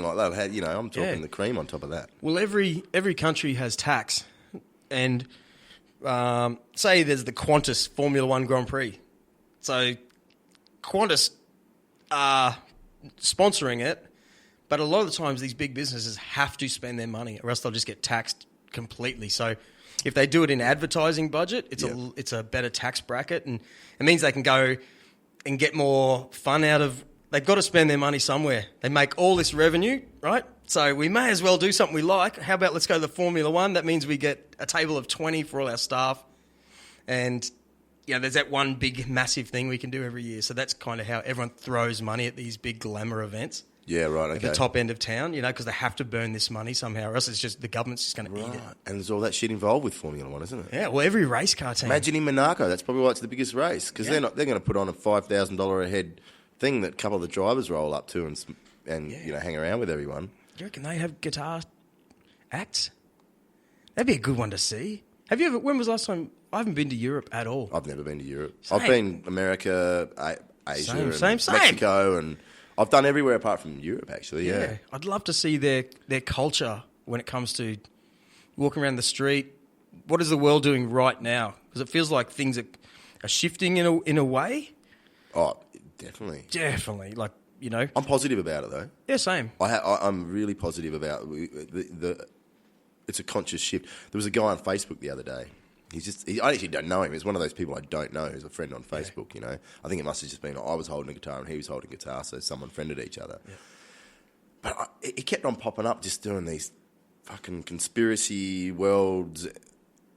like that. I'm talking the cream on top of that. Well, every country has tax, and say there's the Qantas Formula One Grand Prix. So Qantas are sponsoring it, but a lot of the times these big businesses have to spend their money, or else they'll just get taxed completely. So if they do it in advertising budget, it's a better tax bracket, and it means they can go and get more fun out of. They've got to spend their money somewhere. They make all this revenue, right? So we may as well do something we like. How about let's go to the Formula One? That means we get a table of 20 for all our staff. And, there's that one big, massive thing we can do every year. So that's kind of how everyone throws money at these big glamour events. Yeah, right, okay. At the top end of town, because they have to burn this money somehow, or else it's just the government's just going to eat it. And there's all that shit involved with Formula One, isn't it? Yeah, well, every race car team. Imagine in Monaco. That's probably why it's the biggest race, because they're going to put on a $5,000 a head thing that a couple of the drivers roll up to and hang around with everyone. Do you reckon they have guitar acts? That'd be a good one to see. Have you ever? When was the last time? I haven't been to Europe at all. I've never been to Europe. Same. I've been America, Asia, same. Mexico, and I've done everywhere apart from Europe. Actually, yeah. I'd love to see their culture when it comes to walking around the street. What is the world doing right now? Because it feels like things are shifting in a way. Oh, definitely. Definitely. Like, I'm positive about it, though. Yeah, same. I'm really positive about it's a conscious shift. There was a guy on Facebook the other day. I actually don't know him. He's one of those people I don't know. He's a friend on Facebook, I think it must have just been I was holding a guitar and he was holding a guitar, so someone friended each other. Yeah. But he kept on popping up just doing these fucking conspiracy worlds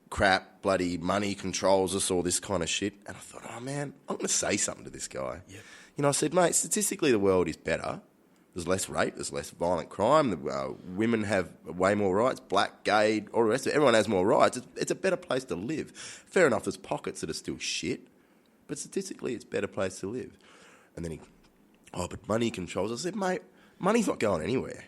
crap, bloody money controls us, all this kind of shit. And I thought, oh, man, I'm going to say something to this guy. Yeah. I said, mate, statistically the world is better. There's less rape, there's less violent crime, women have way more rights, black, gay, all the rest of it. Everyone has more rights. It's a better place to live. Fair enough, there's pockets that are still shit, but statistically it's a better place to live. And then but money controls. I said, mate, money's not going anywhere.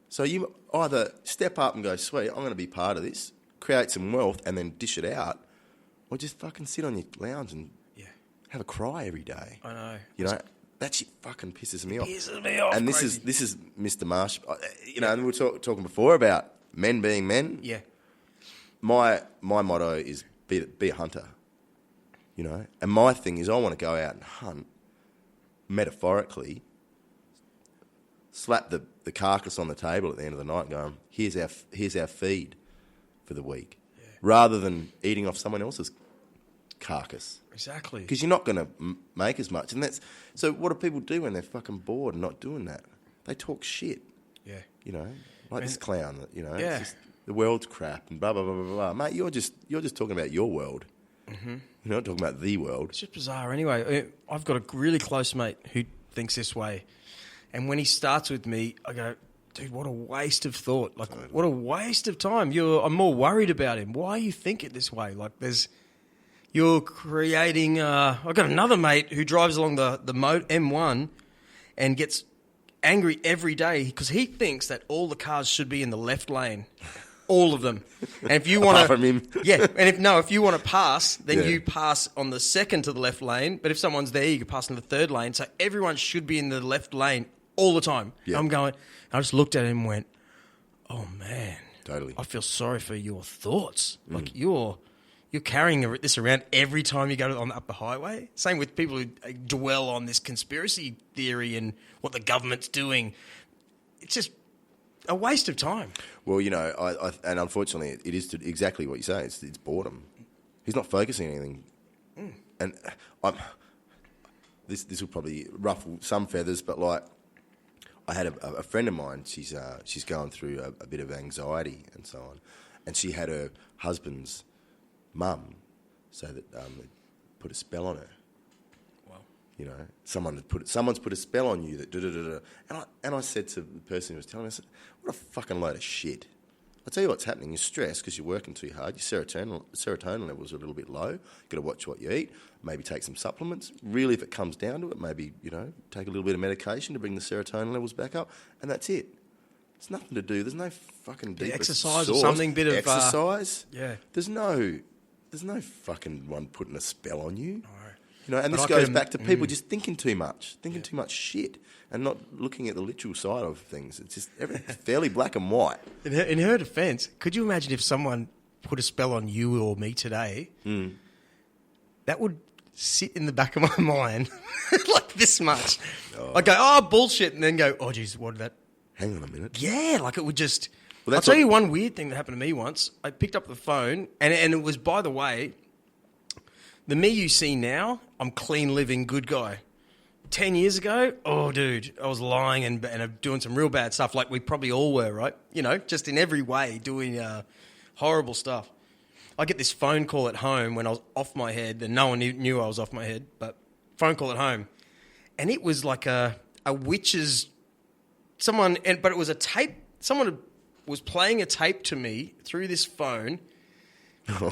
So you either step up and go, sweet, I'm going to be part of this, create some wealth and then dish it out, or just fucking sit on your lounge and have a cry every day. I know. That shit fucking pisses me off. Pisses me off. And this is Mr. Marsh. And we were talking before about men being men. Yeah. My motto is be a hunter. And my thing is I want to go out and hunt, metaphorically, slap the carcass on the table at the end of the night and go, here's our feed for the week. Yeah. Rather than eating off someone else's carcass. Exactly. Because you're not going to make as much. And so what do people do when they're fucking bored and not doing that? They talk shit. Yeah. This clown that, Yeah. it's just, the world's crap and blah, blah, blah, blah, blah. Mate, you're just talking about your world. Mm-hmm. You're not talking about the world. It's just bizarre anyway. I've got a really close mate who thinks this way. And when he starts with me, I go, dude, what a waste of thought. Like, what a waste of time. I'm more worried about him. Why you think it this way? Like, you're creating... I've got another mate who drives along the M1 and gets angry every day because he thinks that all the cars should be in the left lane. All of them. And if you want to... Apart from him. Yeah. And if you want to pass, then you pass on the second to the left lane. But if someone's there, you can pass in the third lane. So everyone should be in the left lane all the time. Yeah. I just looked at him and went, oh, man. Totally. I feel sorry for your thoughts. Like, you're carrying this around every time you go on the upper highway. Same with people who dwell on this conspiracy theory and what the government's doing. It's just a waste of time. Well, and unfortunately, it is exactly what you say. It's boredom. He's not focusing on anything. And this will probably ruffle some feathers, but like, I had a friend of mine. She's going through a bit of anxiety and so on, and she had her husband's mum so that put a spell on her. Wow. Someone's put a spell on you that da-da-da-da. And I said to the person who was telling me, I said, what a fucking load of shit. I'll tell you what's happening. You're stressed because you're working too hard. Your serotonin levels are a little bit low. You've got to watch what you eat. Maybe take some supplements. Really, if it comes down to it, maybe, take a little bit of medication to bring the serotonin levels back up. And that's it. It's nothing to do. There's no fucking deeper exercise source. Or something, bit of... Exercise? Yeah. There's no fucking one putting a spell on you. No. You know, and But this I goes can- back to people just thinking too much shit, and not looking at the literal side of things. It's just fairly black and white. In her defence, could you imagine if someone put a spell on you or me today? That would sit in the back of my mind like this much. I'd go, oh, bullshit, and then go, oh, geez, what did that... Hang on a minute. Yeah, like it would just... Well, I'll that's tell you one weird thing that happened to me once. I picked up the phone, and it was, by the way, the me you see now, I'm clean living, good guy. 10 years ago, oh, dude, I was lying and doing some real bad stuff like we probably all were, right? You know, just in every way doing horrible stuff. I get this phone call at home when I was off my head, and no one knew I was off my head, but phone call at home. And it was like a witch's... but it was a tape... Someone was playing a tape to me through this phone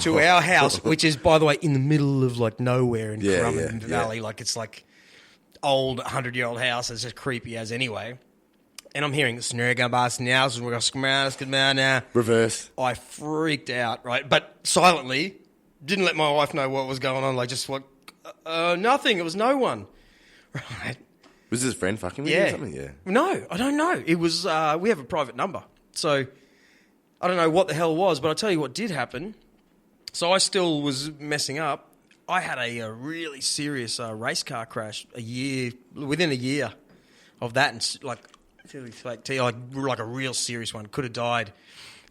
to our house, which is, by the way, in the middle of like nowhere in Currumbin Valley. Yeah. Like it's like old 100-year-old house. It's just creepy as anyway. And I'm hearing now. Reverse. I freaked out, right? But silently, didn't let my wife know what was going on. Like just what, nothing. It was no one, right? Was this a friend fucking with you or something? Yeah. No, I don't know. It was, we have a private number. So I don't know what the hell it was, but I'll tell you what did happen. So I still was messing up. I had a really serious race car crash within a year of that, and like a real serious one. Could have died.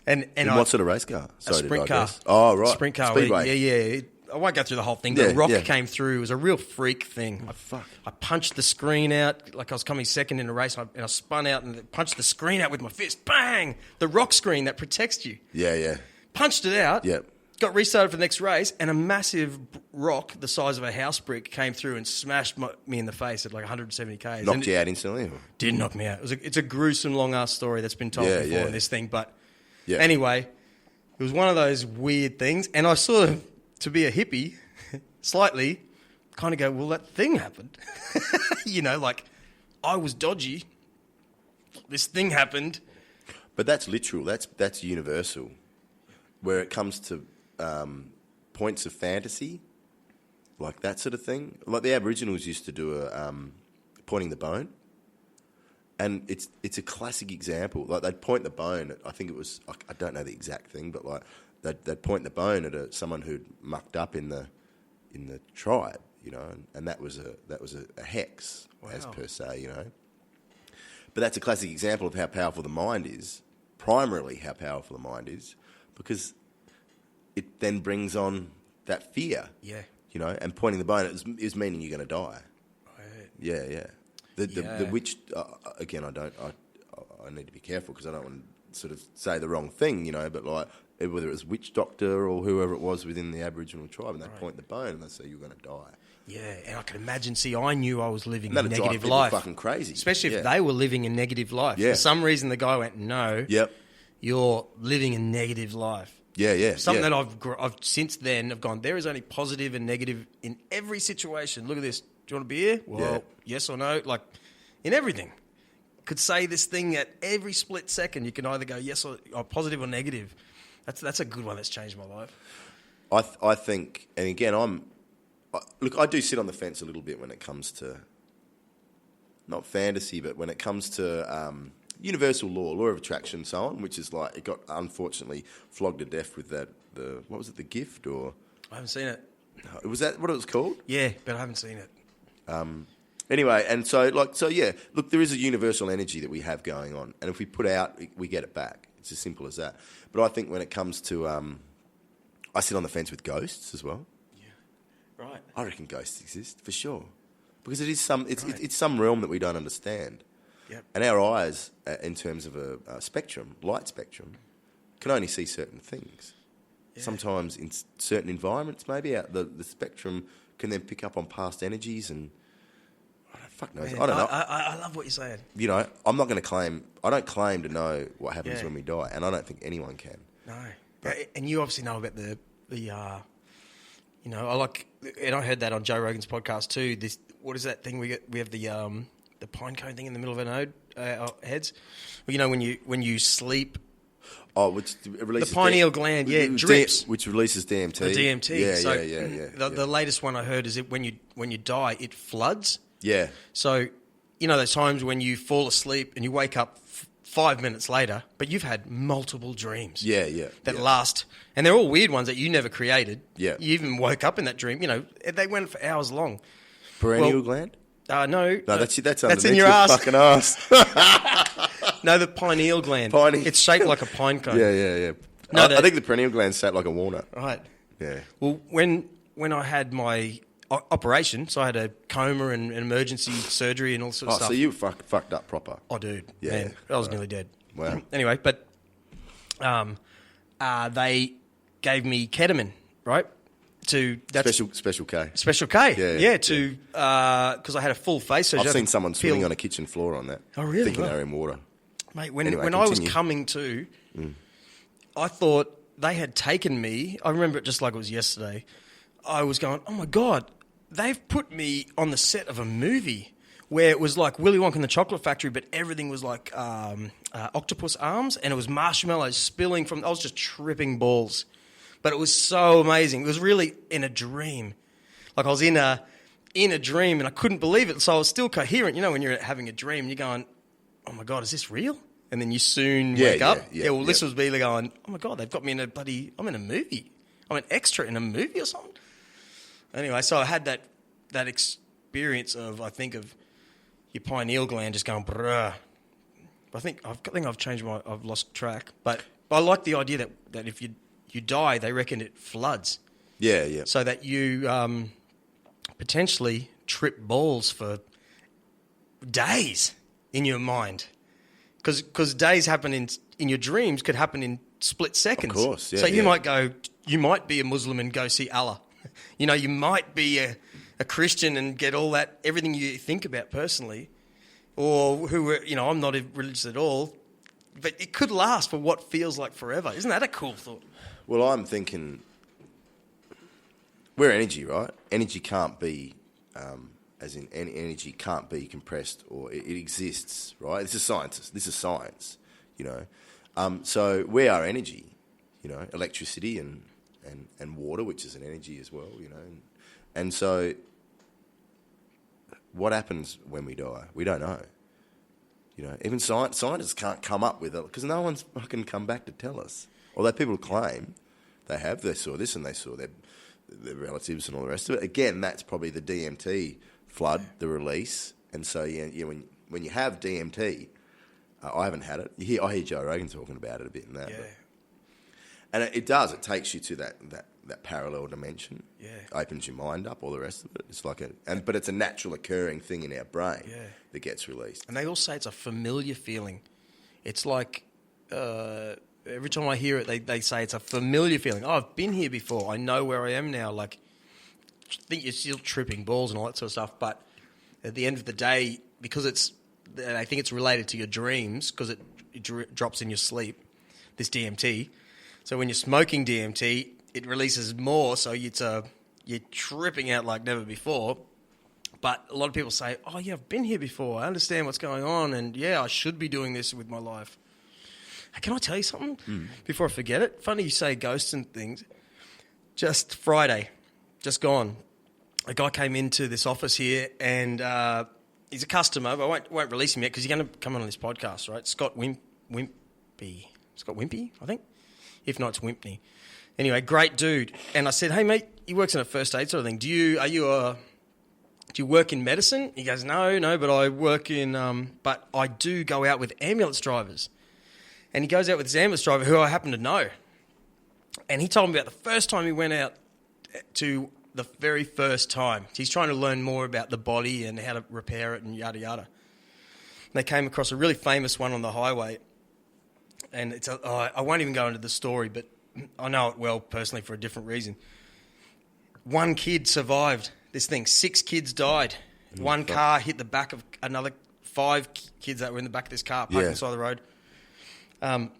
And what sort of race car? Sorry, a sprint car. Oh, right. Sprint car. Speedway. Yeah. I won't go through the whole thing, but a rock came through. It was a real freak thing. Oh, fuck. I punched the screen out like I was coming second in a race, and I spun out and punched the screen out with my fist. Bang! The rock screen that protects you. Yeah. Punched it out. Yep. Got restarted for the next race, and a massive rock the size of a house brick came through and smashed me in the face at like 170 k's. Knocked you out instantly? Or? Didn't knock me out. It's a gruesome, long-ass story that's been told before in this thing. But anyway, it was one of those weird things, and I sort of, to be a hippie... slightly, kind of go, well, that thing happened. You know, like, I was dodgy. This thing happened. But that's literal. That's universal. Where it comes to points of fantasy, like that sort of thing. Like the Aboriginals used to do pointing the bone. And it's a classic example. Like they'd point the bone at, I think it was, I don't know the exact thing, but like they'd point the bone at someone who'd mucked up in the tribe, you know, and that was a hex, as per se, you know. But that's a classic example of how powerful the mind is, primarily how powerful the mind is, because it then brings on that fear, you know, and pointing the bone is meaning you're going to die. Right. Yeah. The witch, again, I need to be careful because I don't want to sort of say the wrong thing, you know, but like, whether it was witch doctor or whoever it was within the Aboriginal tribe, and they point the bone and they say you're going to die. Yeah, and I can imagine. See, I knew I was living a negative life. Fucking crazy, especially if they were living a negative life. Yeah. For some reason, the guy went, "No, you're living a negative life." Yeah. Something that I've since then have gone. There is only positive and negative in every situation. Look at this. Do you want a beer? Well, yes or no. Like in everything. Could say this thing at every split second. You can either go yes or positive or negative. That's a good one that's changed my life. I think, and again, I do sit on the fence a little bit when it comes to, not fantasy, but when it comes to universal law of attraction and so on, which is like, it got unfortunately flogged to death with what was it, The Gift, or? I haven't seen it. Was that what it was called? Yeah, but I haven't seen it. Anyway, and look, there is a universal energy that we have going on, and if we put out, we get it back. It's as simple as that. But I think when it comes to, I sit on the fence with ghosts as well. Yeah, right. I reckon ghosts exist for sure, because it's some realm that we don't understand. Yep. And our eyes, in terms of a light spectrum, can only see certain things. Yeah. Sometimes in certain environments, maybe the spectrum can then pick up on past energies and. Fuck knows. Man, I don't know. I love what you're saying. You know, I'm not going to claim. I don't claim to know what happens when we die, and I don't think anyone can. No, and you obviously know about the you know, and I heard that on Joe Rogan's podcast too. What is that thing we get? We have the pine cone thing in the middle of our heads. Well, you know, when you sleep. Oh, which releases the pineal gland, it drips. Which releases DMT. The DMT. Yeah, so yeah. The latest one I heard is that when you die, it floods. Yeah. So, those times when you fall asleep and you wake up 5 minutes later, but you've had multiple dreams. Yeah. That last, and they're all weird ones that you never created. Yeah. You even woke up in that dream. They went for hours long. Pineal gland? No. No, that's underneath in your ass. fucking ass. No, the pineal gland. It's shaped like a pine cone. Yeah. No, I think the pineal gland's shaped like a walnut. Right. Yeah. Well, when I had my operation, so I had a coma and emergency surgery and all sorts of stuff. So you fucked up proper. Oh, dude. Yeah. Man, I was nearly dead. Wow. Anyway, but they gave me ketamine, right? Special K. Special K. Yeah. Because I had a full face surgery. I've seen someone swimming on a kitchen floor on that. Oh, really? Thinking they're in water. Mate, when Anyway, I was continue. coming to, I thought they had taken me. I remember it just like it was yesterday. I was going, oh my God, they've put me on the set of a movie where it was like Willy Wonka and the Chocolate Factory, but everything was like octopus arms, and it was marshmallows spilling from. I was just tripping balls, but it was so amazing. It was really in a dream, like I was in a dream, and I couldn't believe it. So I was still coherent. When you're having a dream, and you're going, oh my God, is this real? And then you soon wake up. This was me going, oh my God, they've got me in I'm in a movie. I'm an extra in a movie or something. Anyway, so I had that experience of your pineal gland just going, bruh. I think I've changed I've lost track. But I like the idea that if you die, they reckon it floods. Yeah. So that you potentially trip balls for days in your mind. Because days happen in your dreams could happen in split seconds. Of course, yeah. So you might be a Muslim and go see Allah. You might be a Christian and get all that, everything you think about personally. Or I'm not religious at all. But it could last for what feels like forever. Isn't that a cool thought? Well, I'm thinking we're energy, right? Energy can't be, energy can't be compressed, or it exists, right? This is science, So we are energy, electricity and water, which is an energy as well, And so what happens when we die? We don't know. Even scientists can't come up with it because no one's fucking come back to tell us. Although people claim they saw this and they saw their relatives and all the rest of it. Again, that's probably the DMT flood, the release. And so, when you have DMT, I haven't had it. I hear Joe Rogan talking about it a bit in that. Yeah. And it does. It takes you to that parallel dimension. Yeah. Opens your mind up, all the rest of it. It's like but it's a natural occurring thing in our brain that gets released. And they all say it's a familiar feeling. It's like every time I hear it, they say it's a familiar feeling. Oh, I've been here before. I know where I am now. Like, I think you're still tripping balls and all that sort of stuff. But at the end of the day, because I think it's related to your dreams because it drops in your sleep, this DMT. So when you're smoking DMT, it releases more, so you're tripping out like never before. But a lot of people say, oh, yeah, I've been here before. I understand what's going on, and, yeah, I should be doing this with my life. Can I tell you something before I forget it? Funny you say ghosts and things. Just Friday, just gone, a guy came into this office here, and he's a customer, but I won't release him yet because he's going to come on this podcast, right? Scott Wimpy. Scott Wimpy, I think. If not, it's Wimpney. Anyway, great dude. And I said, hey, mate, he works in a first aid sort of thing. Do you work in medicine? He goes, no, but I work in, but I do go out with ambulance drivers. And he goes out with this ambulance driver who I happen to know. And he told me about the first time he went out to the very first time. He's trying to learn more about the body and how to repair it and yada, yada. And they came across a really famous one on the highway. And I won't even go into the story, but I know it well personally for a different reason. One kid survived this thing. 6 kids died. One car hit the back of another 5 kids that were in the back of this car parked on the side of the road. One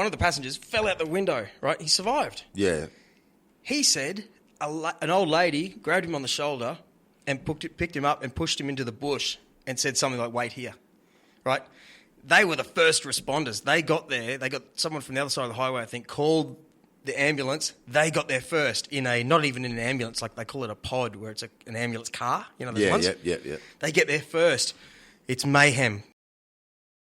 of the passengers fell out the window, right? He survived. Yeah. He said an old lady grabbed him on the shoulder and picked him up and pushed him into the bush and said something like, wait here. Right? They were the first responders. They got there. They got someone from the other side of the highway, I think, called the ambulance. They got there first not even in an ambulance, like they call it a pod, where it's an ambulance car. You know those ones? Yeah. They get there first. It's mayhem.